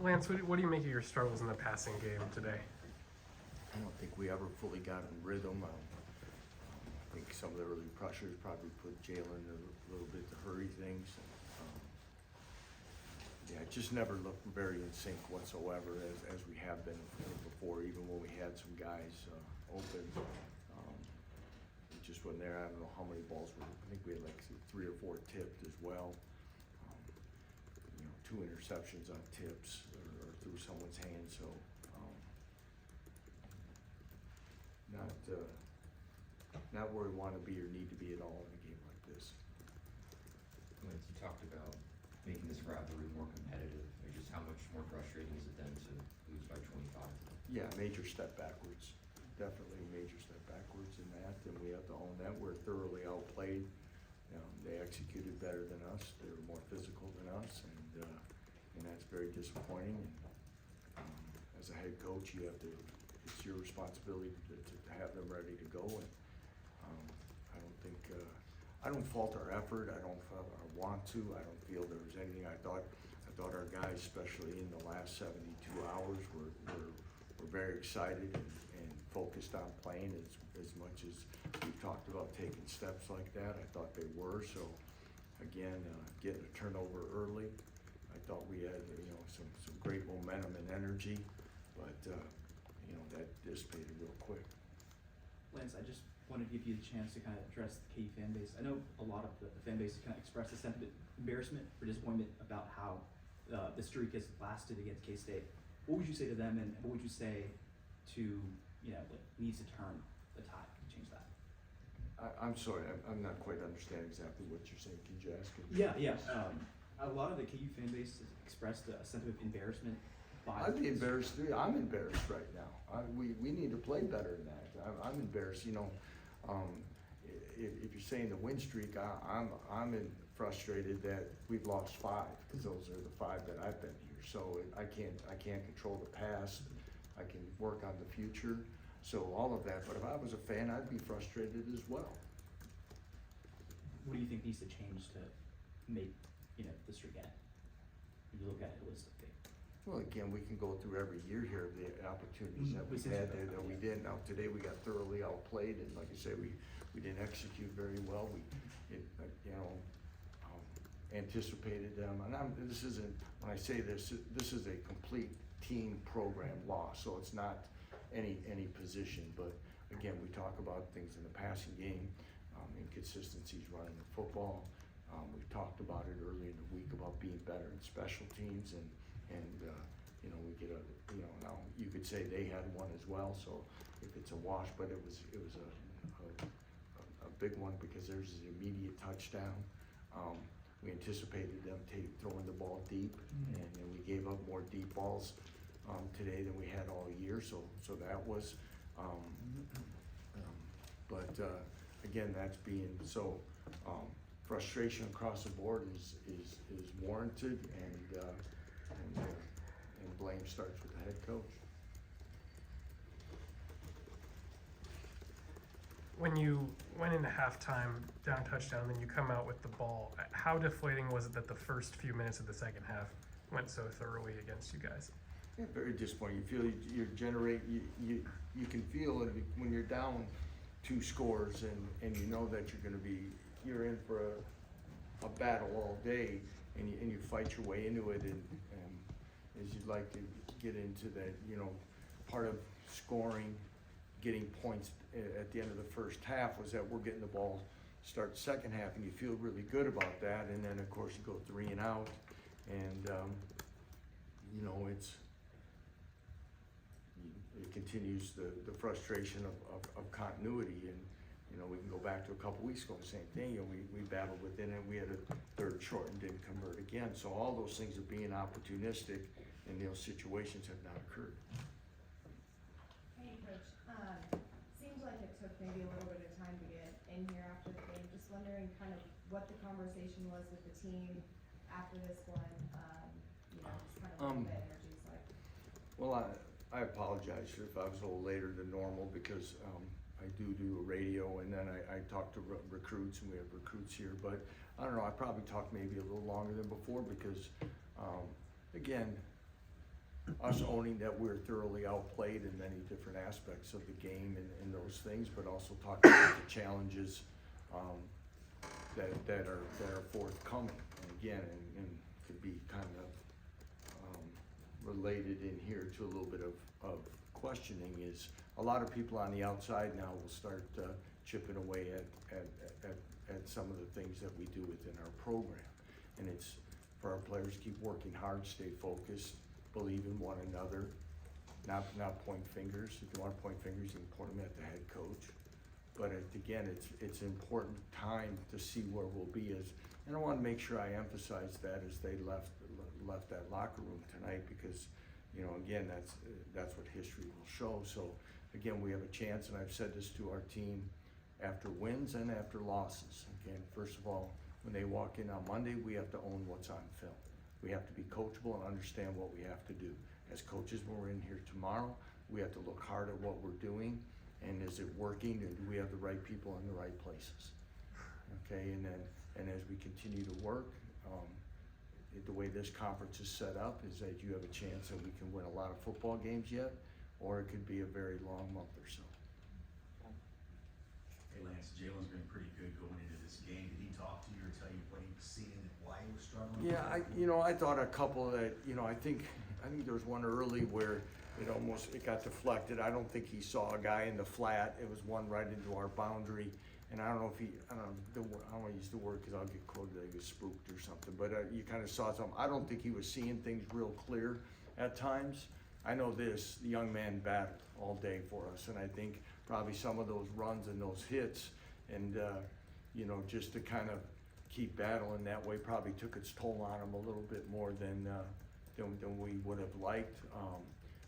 Lance, what do you make of your struggles in the passing game today? I don't think we ever fully got in rhythm. I think some of the early pressures probably put Jalen a little bit to hurry things. Yeah, it just never looked very in sync whatsoever as we have been before, even when we had some guys open. It just wasn't there. I don't know how many balls were. I think we had like 3 or 4 tipped as well. 2 interceptions on tips or through someone's hand. So not where we want to be or need to be at all in a game like this. Lance, you talked about making this rivalry more competitive. Just how much more frustrating is it then to lose by 25? Yeah, major step backwards. Definitely a major step backwards in that, and we have to own that. We're thoroughly outplayed. They executed better than us. They were more physical than us, and that's very disappointing. And as a head coach, you have to. It's your responsibility to have them ready to go. And I don't think I don't fault our effort. I don't want to. I don't feel there was anything. I thought our guys, especially in the last 72 hours, were very excited and focused on playing as much as we've talked about taking steps like that. I thought they were. So again, getting a turnover early, I thought we had some great momentum and energy, but that dissipated real quick. Lance, I just want to give you the chance to kind of address the KU fan base. I know a lot of the fan base kind of expressed a sentiment, embarrassment or disappointment about how the streak has lasted against K-State. What would you say to them, and what would you say to what needs to turn the tide to change that? I'm sorry, I'm not quite understanding exactly what you're saying. Can you ask it? Yeah. A lot of the KU fan base has expressed a sentiment of embarrassment. I'd be embarrassed too. I'm embarrassed right now. We need to play better than that. I'm embarrassed. If you're saying the win streak, I'm frustrated that we've lost 5 because those are the 5 that I've been here. So I can't control the past. I can work on the future. So all of that. But if I was a fan, I'd be frustrated as well. What do you think needs to change to make the streak end? When you look at it holistically. Well, again, we can go through every year here the opportunities that we had there that we didn't. Now today we got thoroughly outplayed, and like I say, we didn't execute very well. We anticipated them, and this isn't, when I say this is a complete team program loss, so it's not any position. But again, we talk about things in the passing game, inconsistencies running the football. We talked about it early in the week about being better in special teams, and we get now you could say they had one as well, so if it's a wash, but it was a big one because there's an immediate touchdown. We anticipated them throwing the ball deep, and we gave up more deep balls today than we had all year, so that was but again, that's being so frustration across the board is warranted, and blame starts with the head coach. When you went into halftime down touchdown, then you come out with the ball, how deflating was it that the first few minutes of the second half went so thoroughly against you guys? Yeah, very disappointing. You feel you can feel it when you're down 2 scores and you know that you're in for a battle all day, and you fight your way into it, and as you'd like to get into that, part of scoring, getting points at the end of the first half was that we're getting the ball start second half, and you feel really good about that, and then of course you go 3 and out, and it continues the frustration of continuity. And we can go back to a couple weeks ago, the same thing. We battled within it. We had a third short and didn't convert again. So all those things of being opportunistic in those situations have not occurred. Hey, Coach. Seems like it took maybe a little bit of time to get in here after the game. Just wondering kind of what the conversation was with the team after this one. Just kind of what the energy's like. Well, I apologize if I was a little later than normal because I do a radio, and then I talk to recruits, and we have recruits here. But I don't know, I probably talked maybe a little longer than before because, again, us owning that we're thoroughly outplayed in many different aspects of the game and those things, but also talking about the challenges, that are forthcoming. And again, and could be kind of, related in here to a little bit of questioning is a lot of people on the outside now will start, chipping away at some of the things that we do within our program. And it's for our players to keep working hard, stay focused, believe in one another, not point fingers. If you wanna point fingers, you can point them at the head coach. But again, it's an important time to see where we'll be as, and I wanna make sure I emphasize that as they left that locker room tonight, because, you know, again, that's what history will show. So again, we have a chance, and I've said this to our team after wins and after losses. Again, first of all, when they walk in on Monday, we have to own what's on film. We have to be coachable and understand what we have to do. As coaches, when we're in here tomorrow, we have to look hard at what we're doing, and is it working, and do we have the right people in the right places? Okay, and as we continue to work, the way this conference is set up is that you have a chance that we can win a lot of football games yet, or it could be a very long month or so. Hey Lance, Jalen's been pretty good going into this game. Did he talk to you or tell you what he was seeing, why he was struggling? Yeah, I thought a couple that, I think there was one early where it got deflected. I don't think he saw a guy in the flat. It was one right into our boundary. And I don't know if I don't want to use the word because I'll get quoted that he was spooked or something, but you kind of saw something. I don't think he was seeing things real clear at times. I know this, the young man battled all day for us, and I think probably some of those runs and those hits and, just to kind of keep battling that way probably took its toll on him a little bit more than we would have liked.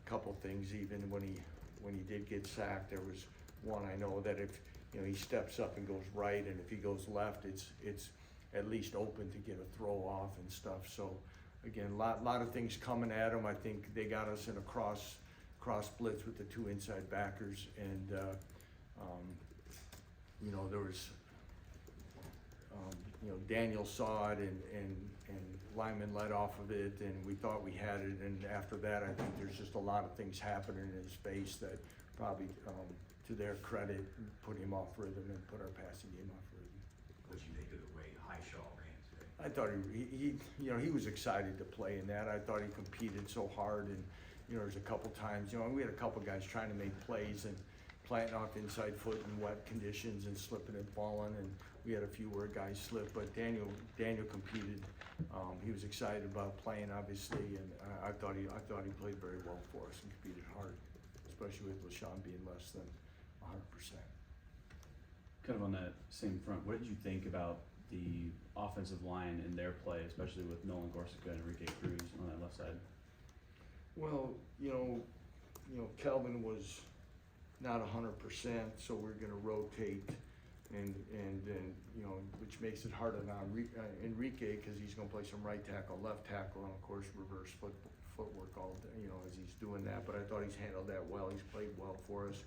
Couple things, even when he did get sacked, there was one I know that if, he steps up and goes right, and if he goes left, it's at least open to get a throw off and stuff. So again, lot of things coming at him. I think they got us in a cross blitz with the two inside backers, and there was Daniel saw it, and Lyman led off of it, and we thought we had it, and after that, I think there's just a lot of things happening in his face that probably, to their credit, put him off rhythm and put our passing game off rhythm. What'd you think of the way Highshaw ran today? I thought he was excited to play in that. I thought he competed so hard, and there's a couple times, we had a couple guys trying to make plays and planting off inside foot in wet conditions and slipping and falling, and we had a few where guys slipped, but Daniel competed. He was excited about playing, obviously, and I thought he played very well for us and competed hard, especially with LaShawn being less than 100%. Kind of on that same front, what did you think about the offensive line and their play, especially with Nolan Gorsica and Enrique Cruz on that left side? Well, Kelvin was not 100%, so we're gonna rotate, and which makes it harder on Enrique, because he's gonna play some right tackle, left tackle, and of course reverse footwork all day, as he's doing that. But I thought he's handled that well. He's played well for us.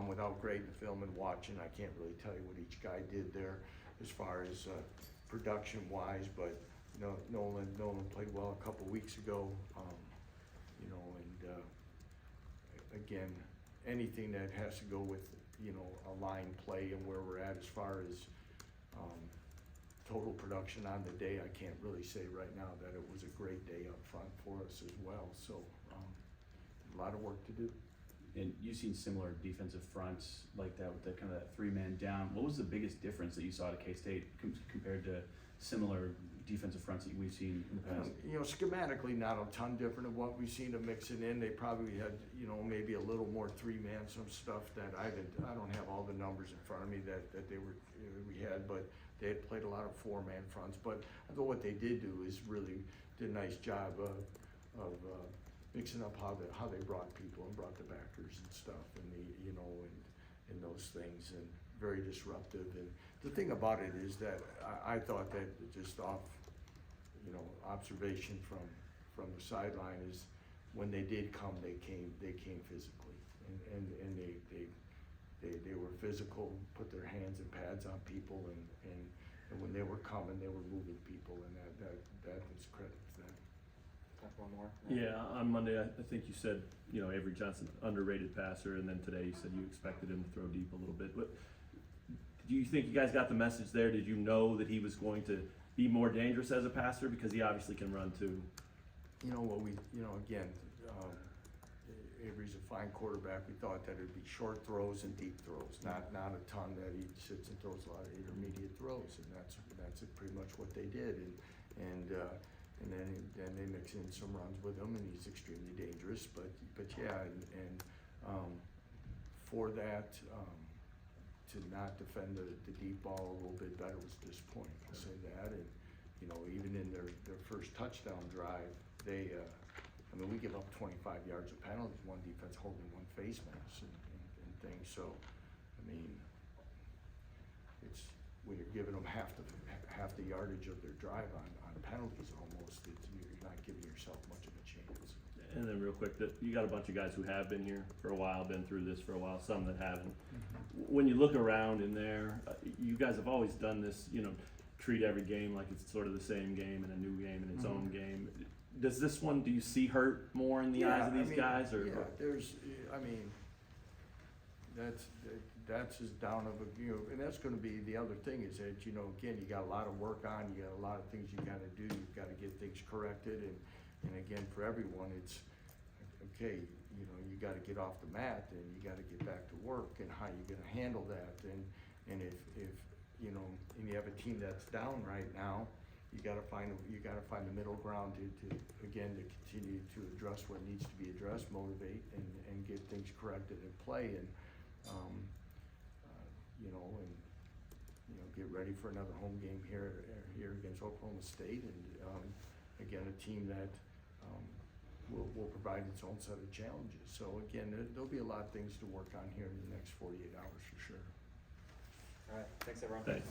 Without grading the film and watching, I can't really tell you what each guy did there as far as production wise, but Nolan played well a couple weeks ago, and again, anything that has to go with a line play and where we're at as far as total production on the day, I can't really say right now that it was a great day up front for us as well. So a lot of work to do. And you've seen similar defensive fronts like that with that kind of that 3-man down. What was the biggest difference that you saw at K-State compared to similar defensive fronts that we've seen in the past? Schematically, not a ton different of what we've seen them mixing in. They probably had, maybe a little more 3-man, some stuff that I don't have all the numbers in front of me that we had, but they had played a lot of 4-man fronts. But I thought what they did do is really did a nice job of mixing up how they brought people and brought the backers and stuff, and and those things, and very disruptive. And the thing about it is that I thought that just off, observation from the sideline is when they did come, they came physically, and they were physical, put their hands and pads on people, and when they were coming, they were moving people, and that is credit to them. talk one more? Yeah, on Monday, I think you said, you know, Avery Johnson, underrated passer, and then today you said you expected him to throw deep a little bit. But do you think you guys got the message there? Did you know that he was going to be more dangerous as a passer? Because he obviously can run too. You know what again, Avery's a fine quarterback. We thought that it'd be short throws and deep throws, not a ton that he sits and throws a lot of intermediate throws, and that's pretty much what they did. And then they mix in some runs with him, and he's extremely dangerous. But yeah, for that, to not defend the deep ball a little bit better was disappointing. I'll say that. And you know, even in their first touchdown drive, they. We give up 25 yards of penalties, one defense holding one face mask and things. So, when you're giving them half the yardage of their drive on penalties almost, you're not giving yourself much of a chance. And then real quick, you got a bunch of guys who have been here for a while, been through this for a while, some that haven't. When you look around in there, you guys have always done this, you know, treat every game like it's sort of the same game and a new game and its own game. Does this one, do you see hurt more in the eyes of these guys? Or, yeah, that's as down of a, and that's gonna be, the other thing is that, again, you got a lot of work on, you got a lot of things you gotta do, you've gotta get things corrected, and again, for everyone, it's, okay, you gotta get off the mat, and you gotta get back to work, and how you gonna handle that, and if and you have a team that's down right now, you gotta find the middle ground to continue to address what needs to be addressed, motivate, and get things corrected and play, and get ready for another home game here against Oklahoma State, and again, a team that will provide its own set of challenges. So again, there'll be a lot of things to work on here in the next 48 hours for sure. All right, thanks everyone. Thanks.